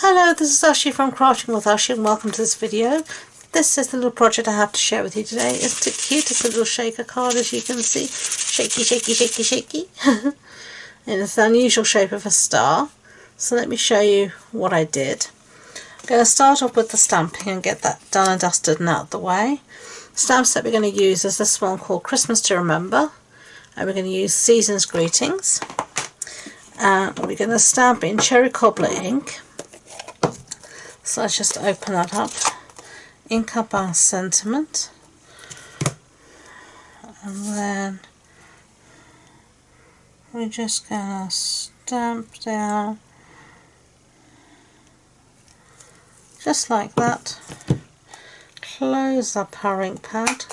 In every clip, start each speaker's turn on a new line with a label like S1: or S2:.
S1: Hello, this is Ashee from Crafting with Ashee and welcome to this video. This is the little project I have to share with you today. Isn't it cute? It's a little shaker card, as you can see. Shaky, shaky, shaky, shaky. And it's the unusual shape of a star. So let me show you what I did. I'm going to start off with the stamping and get that done and dusted and out of the way. The stamps that we're going to use is this one called Christmas to Remember. And we're going to use Season's Greetings. And we're going to stamp in Cherry Cobbler ink. So let's just open that up, ink up our sentiment, and then we're just going to stamp down just like that. Close up our ink pad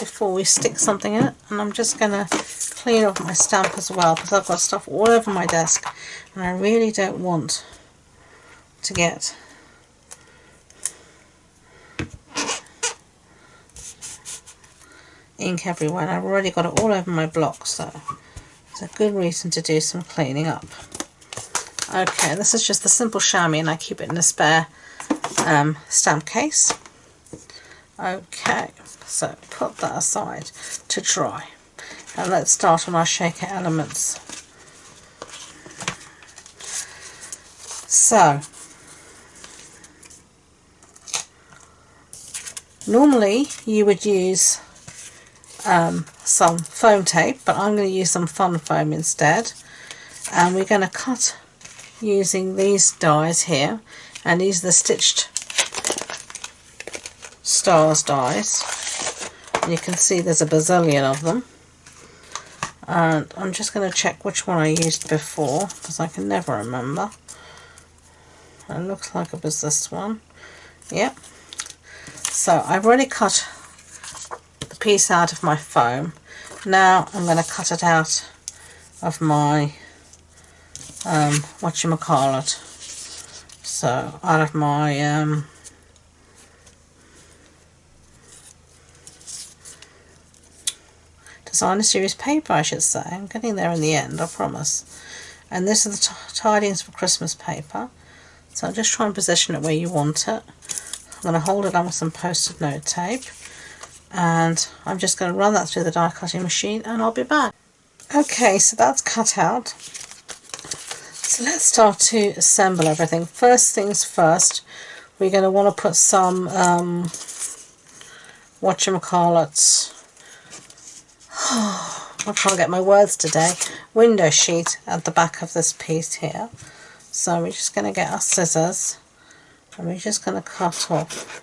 S1: before we stick something in it, and I'm just going to clean off my stamp as well because I've got stuff all over my desk and I really don't want to get ink everywhere, and I've already got it all over my block, so it's a good reason to do some cleaning up. Okay, this is just the simple chamois and I keep it in a spare stamp case. Okay, so put that aside to dry and let's start on our shaker elements. So normally you would use some foam tape, but I'm going to use some fun foam instead, and we're going to cut using these dies here, and these are the stitched stars dies, and you can see there's a bazillion of them, and I'm just going to check which one I used before because I can never remember. It looks like it was this one. Yep. So I've already cut piece out of my foam. Now I'm going to cut it out of my whatchamacallit, so out of my designer series paper, I should say. I'm getting there in the end, I promise. And this is the tidings for Christmas paper, so I'll just try and position it where you want it. I'm going to hold it on with some post-it note tape, and I'm just going to run that through the die cutting machine and I'll be back. Okay, so that's cut out. So let's start to assemble everything. First things first, we're going to want to put some whatchamacallits, I can't get my words today, window sheet at the back of this piece here. So we're just going to get our scissors and we're just going to cut off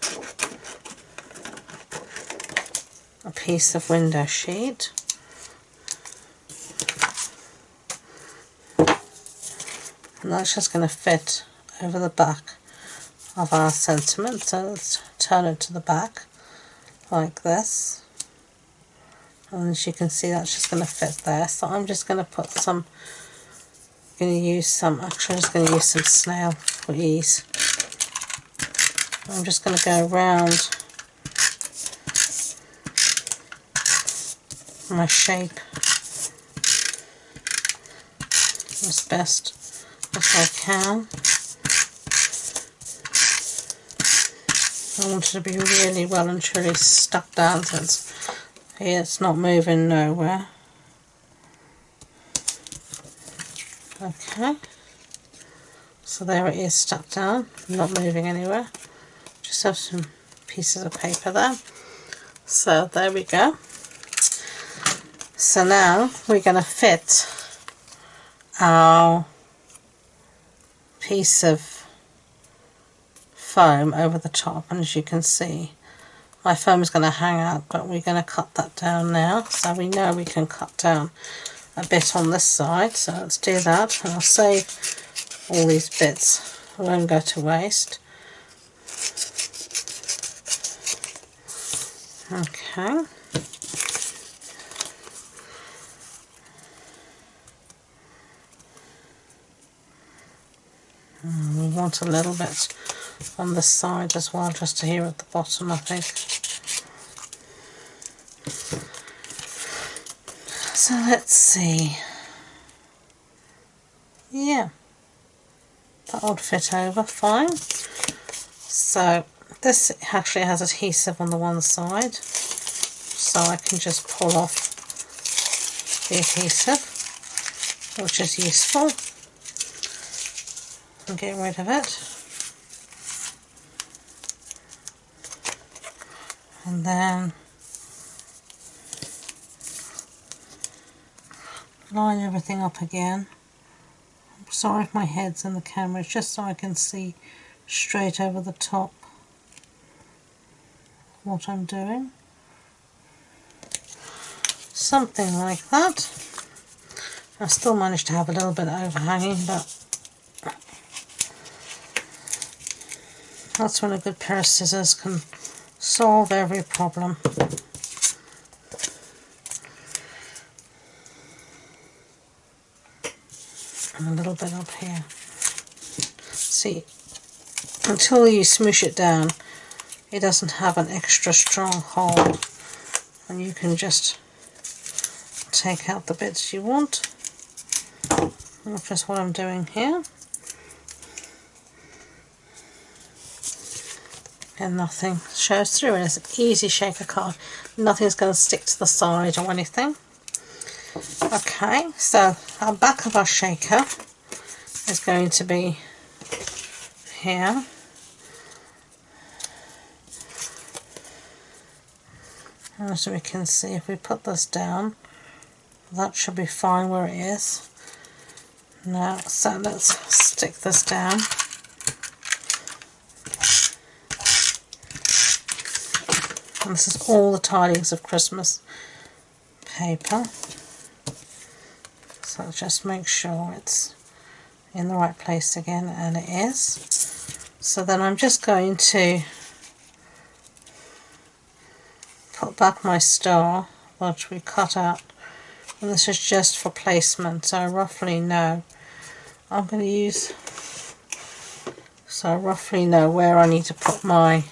S1: a piece of window sheet. And that's just going to fit over the back of our sentiment. So let's turn it to the back like this. And as you can see, that's just going to fit there. So I'm just going to put some, actually I'm just going to use some snail for ease. I'm just going to go around my shape as best as I can. I want it to be really well and truly stuck down, since here it's not moving nowhere. Okay, so there it is, stuck down, not moving anywhere. Just have some pieces of paper there. So there we go. So now we're going to fit our piece of foam over the top, and as you can see my foam is going to hang out, but we're going to cut that down now. So we know we can cut down a bit on this side, so let's do that, and I'll save all these bits, I won't go to waste. Okay. We want a little bit on this side as well, just here at the bottom, I think. So let's see. Yeah. that would fit over fine. So this actually has adhesive on the one side, so I can just pull off the adhesive, which is useful, and get rid of it. And then line everything up again. I'm sorry if my head's in the camera, it's just so I can see straight over the top what I'm doing. Something like that. I still managed to have a little bit overhanging, but that's when a good pair of scissors can solve every problem. And a little bit up here. See, until you smoosh it down, it doesn't have an extra strong hold, and you can just take out the bits you want. That's just what I'm doing here. And nothing shows through, and it's an easy shaker card. Nothing's going to stick to the side or anything. Okay, so our back of our shaker is going to be here. As we can see, if we put this down, that should be fine where it is. Now, so let's stick this down. And this is all the tidings of Christmas paper. So just make sure it's in the right place again, and it is. So then I'm just going to put back my star, which we cut out, and this is just for placement, so I roughly know I'm going to use, so I roughly know where I need to put my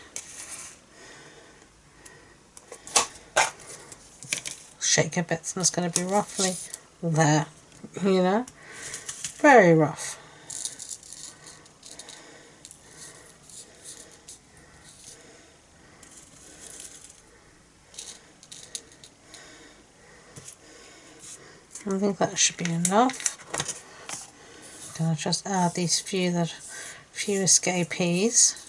S1: shaker bits, and it's going to be roughly there, you know, very rough. I think that should be enough. I'll just add these few escapees.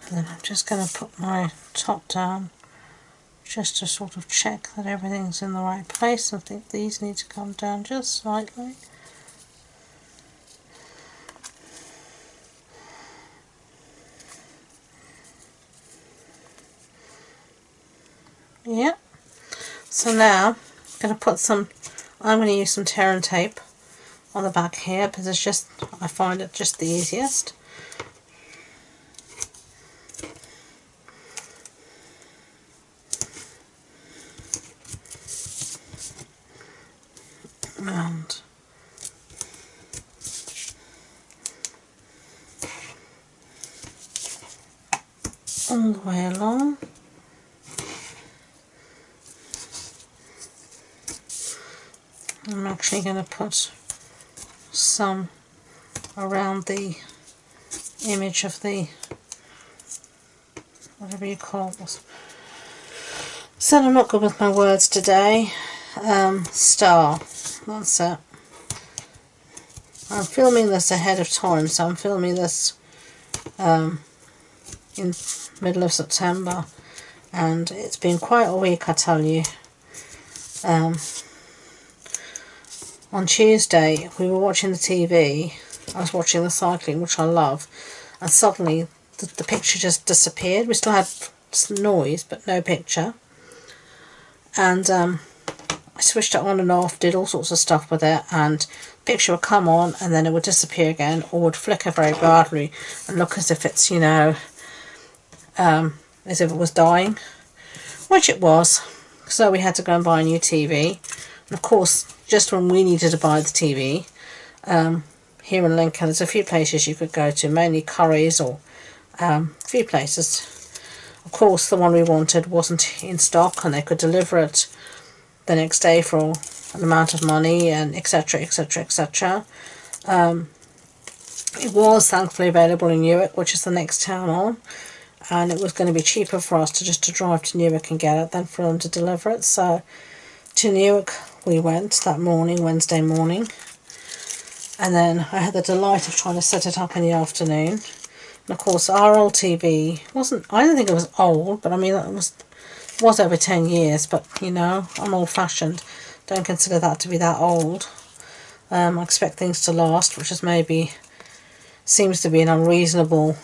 S1: And then I'm just going to put my top down, just to sort of check that everything's in the right place. I think these need to come down just slightly. Yeah. So now I'm going to use some tear and tape on the back here, because it's just, I find it just the easiest. And all the way along. I'm actually going to put some around the image of the, whatever you call this. So I'm not good with my words today. Star. That's it. I'm filming this ahead of time, so I'm filming this in middle of September, and it's been quite a week, I tell you. On Tuesday we were watching the TV, I was watching the cycling, which I love, and suddenly the picture just disappeared. We still had some noise but no picture, and I switched it on and off, did all sorts of stuff with it, and the picture would come on and then it would disappear again, or would flicker very badly and look as if it's, you know, as if it was dying, which it was. So we had to go and buy a new TV, and of course just when we needed to buy the TV. Here in Lincoln, there's a few places you could go to, mainly Curry's or a few places. Of course, the one we wanted wasn't in stock, and they could deliver it the next day for an amount of money, and etc, etc, etc. It was thankfully available in Newark, which is the next town on, and it was going to be cheaper for us to drive to Newark and get it than for them to deliver it. So to Newark we went that morning, Wednesday morning, and then I had the delight of trying to set it up in the afternoon. And of course our old TV wasn't, I don't think it was old, but I mean it was over 10 years, but you know, I'm old fashioned, don't consider that to be that old. I expect things to last, which is maybe seems to be an unreasonable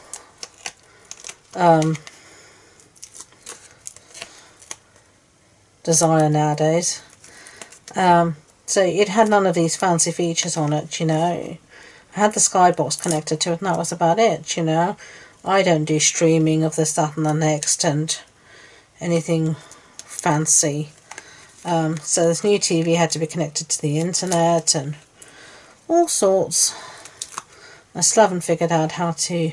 S1: desire nowadays. So it had none of these fancy features on it, you know. I had the Skybox connected to it, and that was about it, you know. I don't do streaming of this, that and the next and anything fancy. So this new TV had to be connected to the internet and all sorts. I still haven't figured out how to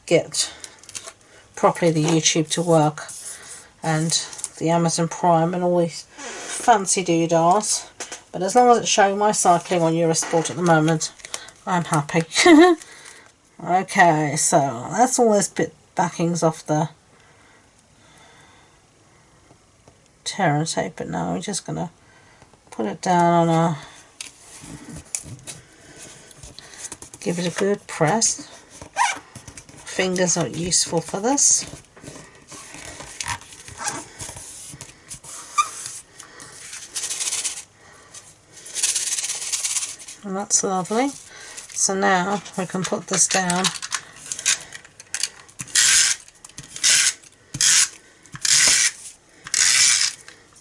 S1: get properly the YouTube to work, and the Amazon Prime and all these fancy doodahs. But as long as it's showing my cycling on Eurosport at the moment, I'm happy. Okay, so that's all those bit backings off the tear tape, but now we're just going to put it down on a, give it a good press. Fingers are useful for this. And that's lovely. So now we can put this down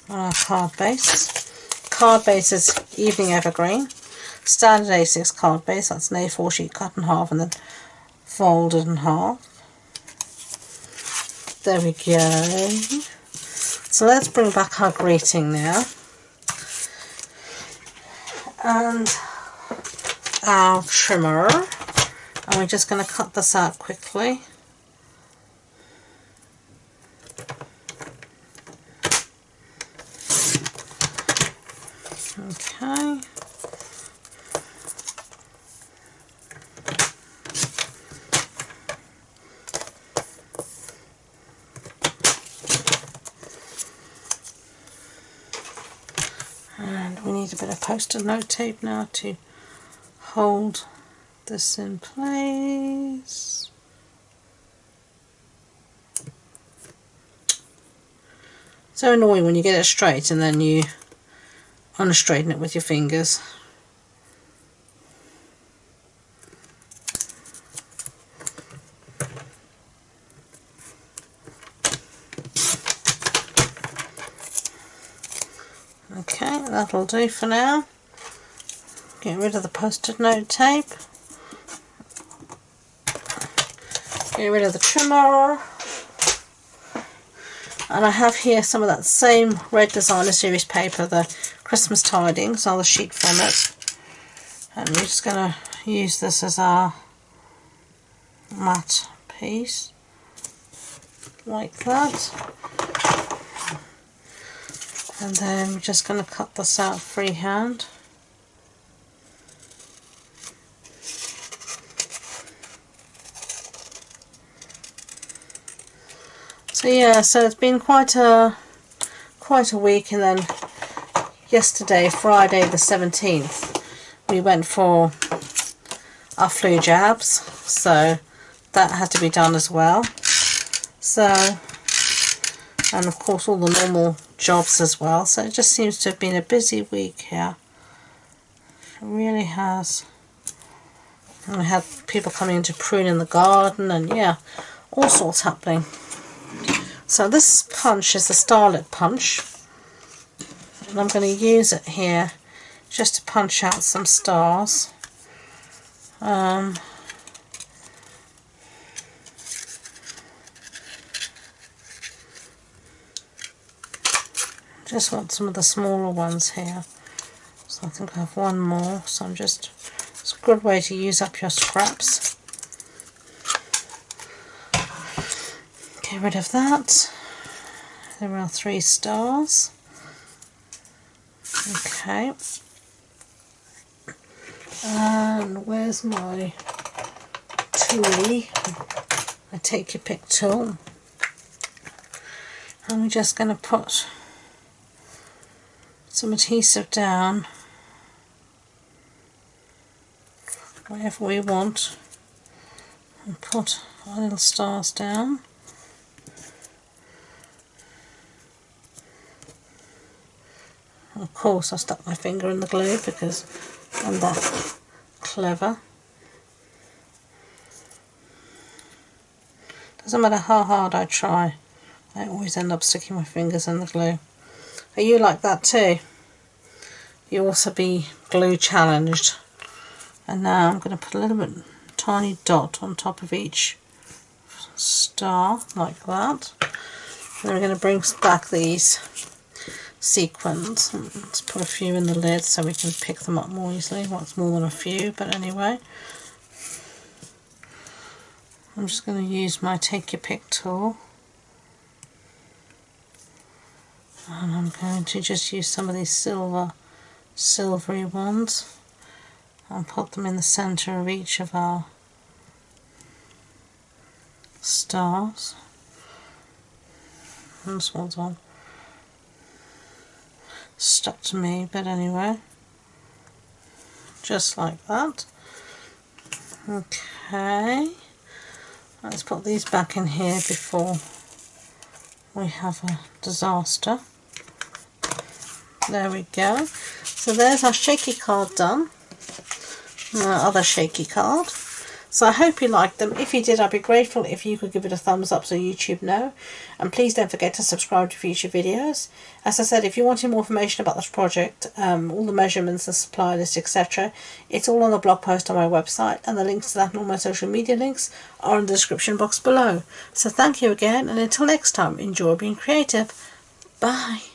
S1: on our card base. Card base is Evening Evergreen. Standard A6 card base, that's an A4 sheet cut in half and then folded in half. There we go. So let's bring back our greeting now. And our trimmer. And we're just going to cut this out quickly. Okay. And we need a bit of post-it note tape now to hold this in place. So annoying when you get it straight and then you unstraighten it with your fingers. Okay, that'll do for now. Get rid of the post-it note tape. Get rid of the trimmer. And I have here some of that same Red Designer Series paper, the Christmas Tidings, another sheet from it. And we're just going to use this as our matte piece. Like that. And then we're just going to cut this out freehand. So yeah, so it's been quite a week, and then yesterday, Friday the 17th, we went for our flu jabs, so that had to be done as well. So, and of course all the normal jobs as well, so it just seems to have been a busy week here. It really has. And we had people coming in to prune in the garden, and yeah, all sorts happening. So this punch is the Starlet Punch, and I'm going to use it here just to punch out some stars. Just want some of the smaller ones here. So I think I have one more, so it's a good way to use up your scraps. Get rid of that. There are 3 stars. Okay. And where's my toolie? I take your pick tool. And we're just going to put some adhesive down wherever we want and put our little stars down. Of course I stuck my finger in the glue because I'm that clever. Doesn't matter how hard I try, I always end up sticking my fingers in the glue. Are you like that too? You also be glue challenged. And now I'm going to put a little bit tiny dot on top of each star like that. And then we're going to bring back these sequins. Let's put a few in the lid so we can pick them up more easily. Well, it's more than a few, but anyway. I'm just going to use my take your pick tool. And I'm going to just use some of these silvery ones and put them in the centre of each of our stars. And this one's on stuck to me, but anyway, just like that. Okay, let's put these back in here before we have a disaster. There we go. So there's our shaky card done. Other shaky card. So I hope you liked them. If you did, I'd be grateful if you could give it a thumbs up so YouTube know. And please don't forget to subscribe to future videos. As I said, if you want more information about this project, all the measurements, the supply list, etc., it's all on the blog post on my website, and the links to that and all my social media links are in the description box below. So thank you again, and until next time, enjoy being creative. Bye.